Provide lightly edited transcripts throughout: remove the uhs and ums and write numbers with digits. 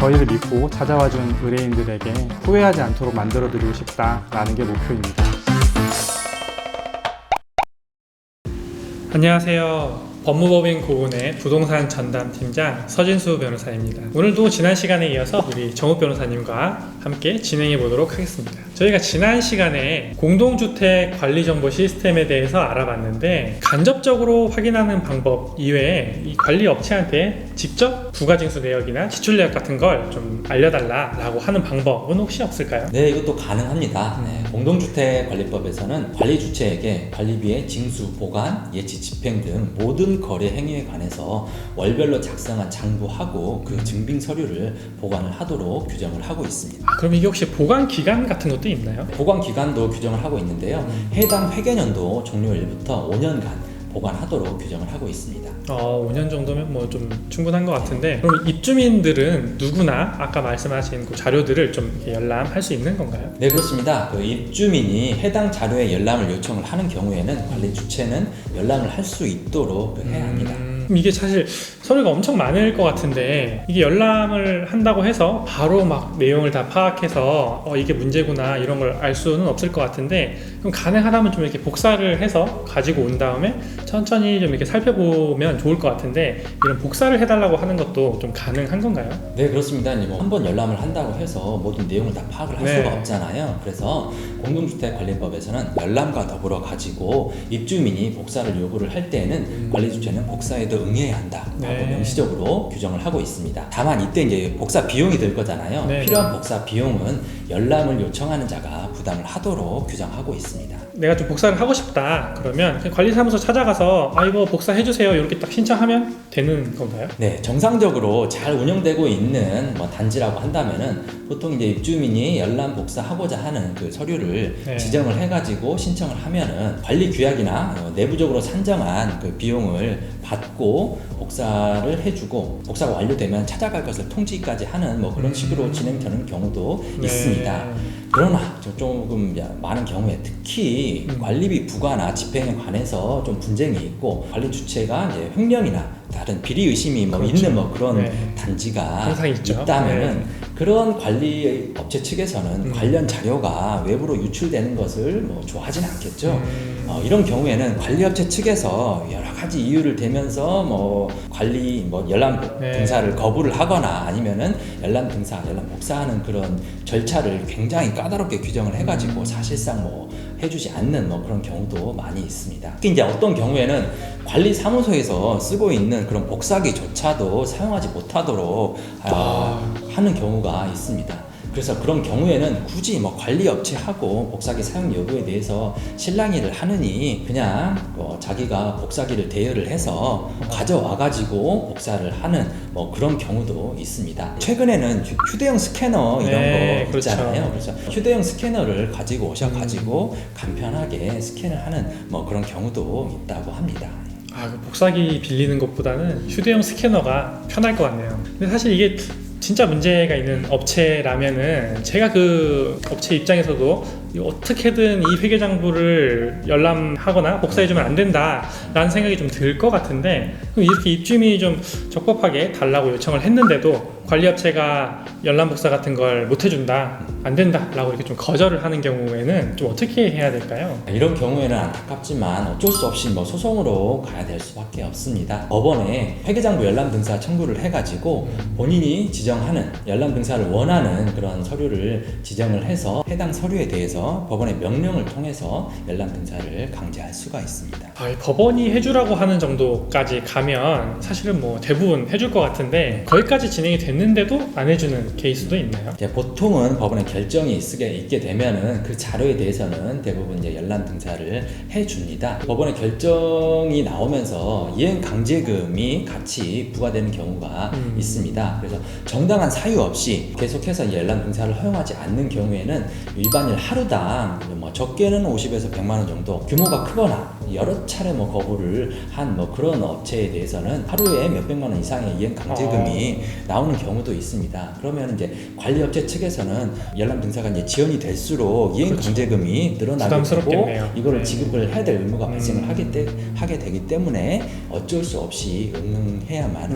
저희를 믿고 찾아와준 의뢰인들에게 후회하지 않도록 만들어드리고 싶다라는 게 목표입니다. 안녕하세요. 법무법인 고운의 부동산 전담팀장 서진수 변호사입니다. 오늘도 지난 시간에 이어서 우리 정욱 변호사님과 함께 진행해 보도록 하겠습니다. 저희가 지난 시간에 공동주택 관리정보 시스템에 대해서 알아봤는데, 간접적으로 확인하는 방법 이외에 이 관리 업체한테 직접 부가징수 내역이나 지출 내역 같은 걸 좀 알려달라고 하는 방법은 혹시 없을까요? 네, 이것도 가능합니다. 공동주택관리법에서는 관리주체에게 관리비의 징수, 보관, 예치, 집행 등 모든 거래 행위에 관해서 월별로 작성한 장부하고 그 증빙 서류를 보관을 하도록 규정을 하고 있습니다. 그럼 이게 혹시 보관 기간 같은 것도 있나요? 보관 기간도 규정을 하고 있는데요. 해당 회계년도 종료일부터 5년간 보관하도록 규정을 하고 있습니다. 5년 정도면 뭐 좀 충분한 것 같은데, 그럼 입주민들은 누구나 아까 말씀하신 그 자료들을 좀 이렇게 열람할 수 있는 건가요? 네, 그렇습니다. 그 입주민이 해당 자료에 열람을 요청을 하는 경우에는 관리 주체는 열람을 할 수 있도록 해야 합니다. 그럼 이게 사실 서류가 엄청 많을 것 같은데, 이게 열람을 한다고 해서 바로 막 내용을 다 파악해서 이게 문제구나 이런 걸 알 수는 없을 것 같은데, 그럼 가능하다면 좀 이렇게 복사를 해서 가지고 온 다음에 천천히 좀 이렇게 살펴보면 좋을 것 같은데, 이런 복사를 해달라고 하는 것도 좀 가능한 건가요? 네, 그렇습니다. 한번 열람을 한다고 해서 모든 내용을 다 파악을 할 수가 없잖아요. 그래서 공동주택관리법에서는 열람과 더불어 가지고 입주민이 복사를 요구를 할 때에는 관리주체는 복사에도 응해야 한다라고 명시적으로 규정을 하고 있습니다. 다만 이때 이제 복사 비용이 들 거잖아요. 필요한 복사 비용은 열람을 요청하는 자가 부담을 하도록 규정하고 있습니다. 내가 좀 복사를 하고 싶다 그러면 관리사무소 찾아가서 이거 복사해주세요 이렇게 딱 신청하면 되는 건가요? 네, 정상적으로 잘 운영되고 있는 단지라고 한다면은 보통 이제 입주민이 열람 복사하고자 하는 그 서류를 지정을 해가지고 신청을 하면은 관리 규약이나 내부적으로 산정한 그 비용을 받고 복사를 해주고, 복사가 완료되면 찾아갈 것을 통지까지 하는 그런 식으로 진행되는 경우도 있습니다. 그러나 조금 많은 경우에 특히 관리비 부과나 집행에 관해서 좀 분쟁이 있고, 관리 주체가 이제 횡령이나 다른 비리 의심이 있는 그런 단지가 있다면은 그런 관리 업체 측에서는 관련 자료가 외부로 유출되는 것을 좋아하지는 않겠죠. 이런 경우에는 관리 업체 측에서 여러 가지 이유를 대면서 관리 열람 등사를 거부를 하거나 아니면은 열람 복사하는 그런 절차를 굉장히 까다롭게 규정을 해가지고 사실상 해주지 않는 그런 경우도 많이 있습니다. 특히 이제 어떤 경우에는 관리사무소에서 쓰고 있는 그런 복사기조차도 사용하지 못하도록 하는 경우가 있습니다. 그래서 그런 경우에는 굳이 관리 업체하고 복사기 사용 여부에 대해서 실랑이를 하느니 그냥 자기가 복사기를 대여를 해서 가져와가지고 복사를 하는 그런 경우도 있습니다. 최근에는 휴대용 스캐너 이런 거 있잖아요. 그래서 휴대용 스캐너를 가지고 오셔가지고 간편하게 스캔을 하는 그런 경우도 있다고 합니다. 복사기 빌리는 것보다는 휴대용 스캐너가 편할 것 같네요. 근데 사실 이게 진짜 문제가 있는 업체라면은 제가 그 업체 입장에서도 어떻게든 이 회계장부를 열람하거나 복사해주면 안 된다라는 생각이 좀 들 것 같은데, 그럼 이렇게 입주민이 좀 적법하게 달라고 요청을 했는데도 관리업체가 열람 복사 같은 걸 못 해준다, 안 된다 라고 이렇게 좀 거절을 하는 경우에는 좀 어떻게 해야 될까요? 이런 경우에는 안타깝지만 어쩔 수 없이 소송으로 가야 될 수밖에 없습니다. 법원에 회계장부 열람 등사 청구를 해가지고 본인이 지정하는 열람 등사를 원하는 그런 서류를 지정을 해서 해당 서류에 대해서 법원의 명령을 통해서 열람 등사를 강제할 수가 있습니다. 법원이 해주라고 하는 정도까지 가면 사실은 대부분 해줄 것 같은데, 거기까지 진행이 됐는데도 안 해주는 케이스도 있나요? 보통은 법원의 결정이 있게 되면은 그 자료에 대해서는 대부분 이제 열람 등사를 해줍니다. 법원의 결정이 나오면서 이행 강제금이 같이 부과되는 경우가 있습니다. 그래서 정당한 사유 없이 계속해서 열람 등사를 허용하지 않는 경우에는 일반일 하루당 적게는 50에서 100만 원 정도, 규모가 크거나 여러 차례 거부를 한 그런 업체에 대해서는 하루에 몇백만 원 이상의 이행 강제금이 나오는 경우도 있습니다. 그러면 이제 관리업체 측에서는 열람 등사가 이제 지연이 될수록 이행 강제금이 늘어나게 되고 이거를 지급을 해야 될 의무가 발생을 하게 되기 때문에 어쩔 수 없이 응해야만 하는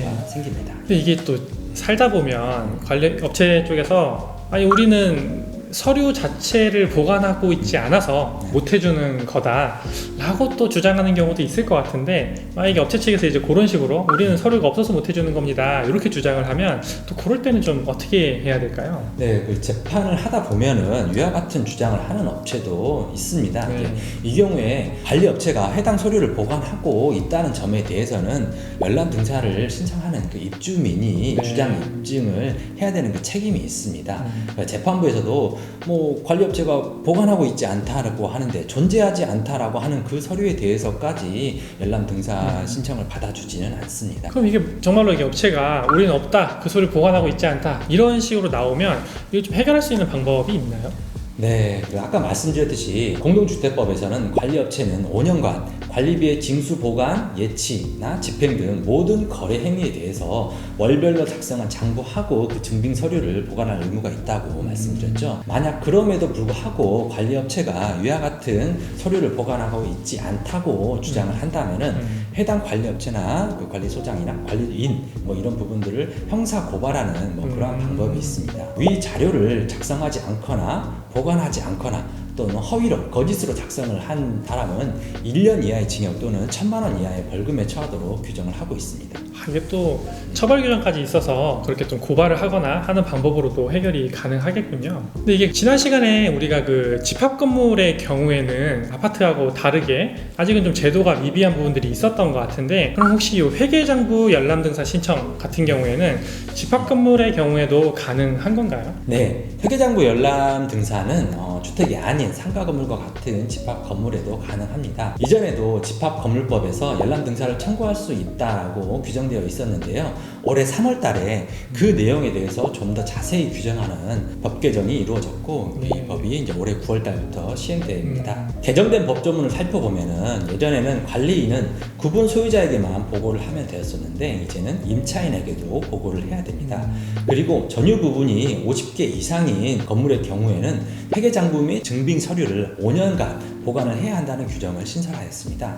경우가 생깁니다. 근데 이게 또 살다 보면 관리 업체 쪽에서 아니 우리는 서류 자체를 보관하고 있지 않아서 못 해주는 거다 라고 또 주장하는 경우도 있을 것 같은데, 만약에 업체 측에서 이제 그런 식으로 우리는 서류가 없어서 못 해주는 겁니다 이렇게 주장을 하면 또 그럴 때는 좀 어떻게 해야 될까요? 네, 그 재판을 하다 보면은 위와 같은 주장을 하는 업체도 있습니다. 네. 이 경우에 관리 업체가 해당 서류를 보관하고 있다는 점에 대해서는 열람 등사를 신청하는 그 입주민이 네. 주장 입증을 해야 되는 그 책임이 있습니다. 그러니까 재판부에서도 뭐 관리업체가 보관하고 있지 않다라고 하는데 존재하지 않다라고 하는 그 서류에 대해서까지 열람 등사 신청을 받아주지는 않습니다. 그럼 이게 정말로 이게 업체가 우리는 없다, 그 서류 보관하고 있지 않다 이런 식으로 나오면 이거 좀 해결할 수 있는 방법이 있나요? 네, 아까 말씀드렸듯이 공동주택법에서는 관리업체는 5년간 관리비의 징수 보관, 예치나 집행 등 모든 거래 행위에 대해서 월별로 작성한 장부하고 그 증빙 서류를 보관할 의무가 있다고 말씀드렸죠. 만약 그럼에도 불구하고 관리업체가 위와 같은 서류를 보관하고 있지 않다고 주장을 한다면은 해당 관리업체나 그 관리소장이나 관리인 뭐 이런 부분들을 형사 고발하는 뭐 그러한 방법이 있습니다. 위 자료를 작성하지 않거나 보관하지 않거나 또는 허위로 거짓으로 작성을 한 사람은 1년 이하의 징역 또는 1,000만 원 이하의 벌금에 처하도록 규정을 하고 있습니다. 이게 또 처벌 규정까지 있어서 그렇게 좀 고발을 하거나 하는 방법으로도 해결이 가능하겠군요. 근데 이게 지난 시간에 우리가 그 집합 건물의 경우에는 아파트하고 다르게 아직은 좀 제도가 미비한 부분들이 있었던 것 같은데, 그럼 혹시 이 회계장부 열람 등사 신청 같은 경우에는 집합 건물의 경우에도 가능한 건가요? 네, 회계장부 열람 등사는 주택이 아닌 상가 건물과 같은 집합 건물에도 가능합니다. 이전에도 집합 건물법에서 열람 등사를 청구할 수 있다라고 규정되어 있었는데요. 올해 3월 달에 그 내용에 대해서 좀 더 자세히 규정하는 법 개정이 이루어졌고 이 법이 이제 올해 9월 달부터 시행됩니다. 개정된 법조문을 살펴보면은 예전에는 관리인은 구분 소유자에게만 보고를 하면 되었었는데 이제는 임차인에게도 보고를 해야 됩니다. 그리고 점유 부분이 50개 이상인 건물의 경우에는 회계장부 및 증빙 서류를 5년간 보관을 해야 한다는 규정을 신설하였습니다.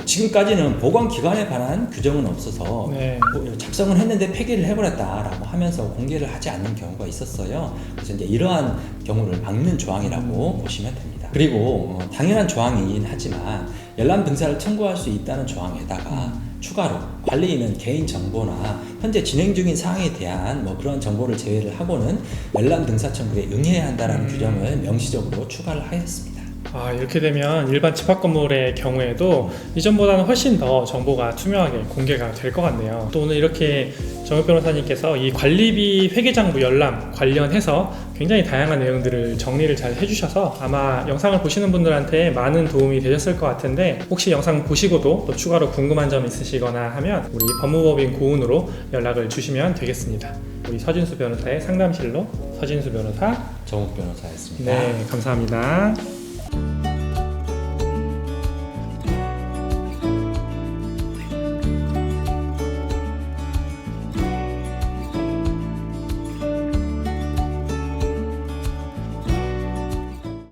지금까지는 보관 기간에 관한 규정은 없어서 네. 작성을 했는데 폐기를 해버렸다라고 하면서 공개를 하지 않는 경우가 있었어요. 그래서 이제 이러한 경우를 막는 조항이라고 보시면 됩니다. 그리고 당연한 조항이긴 하지만 열람 등사를 청구할 수 있다는 조항에다가 추가로 관리인은 개인 정보나 현재 진행 중인 사항에 대한 뭐 그런 정보를 제외를 하고는 열람 등사 청구에 응해야 한다는 규정을 명시적으로 추가를 하였습니다. 이렇게 되면 일반 집합 건물의 경우에도 이전보다는 훨씬 더 정보가 투명하게 공개가 될 것 같네요. 또 오늘 이렇게 정혁 변호사님께서 이 관리비 회계장부 열람 관련해서 굉장히 다양한 내용들을 정리를 잘 해주셔서 아마 영상을 보시는 분들한테 많은 도움이 되셨을 것 같은데, 혹시 영상 보시고도 또 추가로 궁금한 점 있으시거나 하면 우리 법무법인 고은으로 연락을 주시면 되겠습니다. 우리 서진수 변호사의 상담실로 서진수 변호사, 정욱 변호사였습니다. 네, 감사합니다.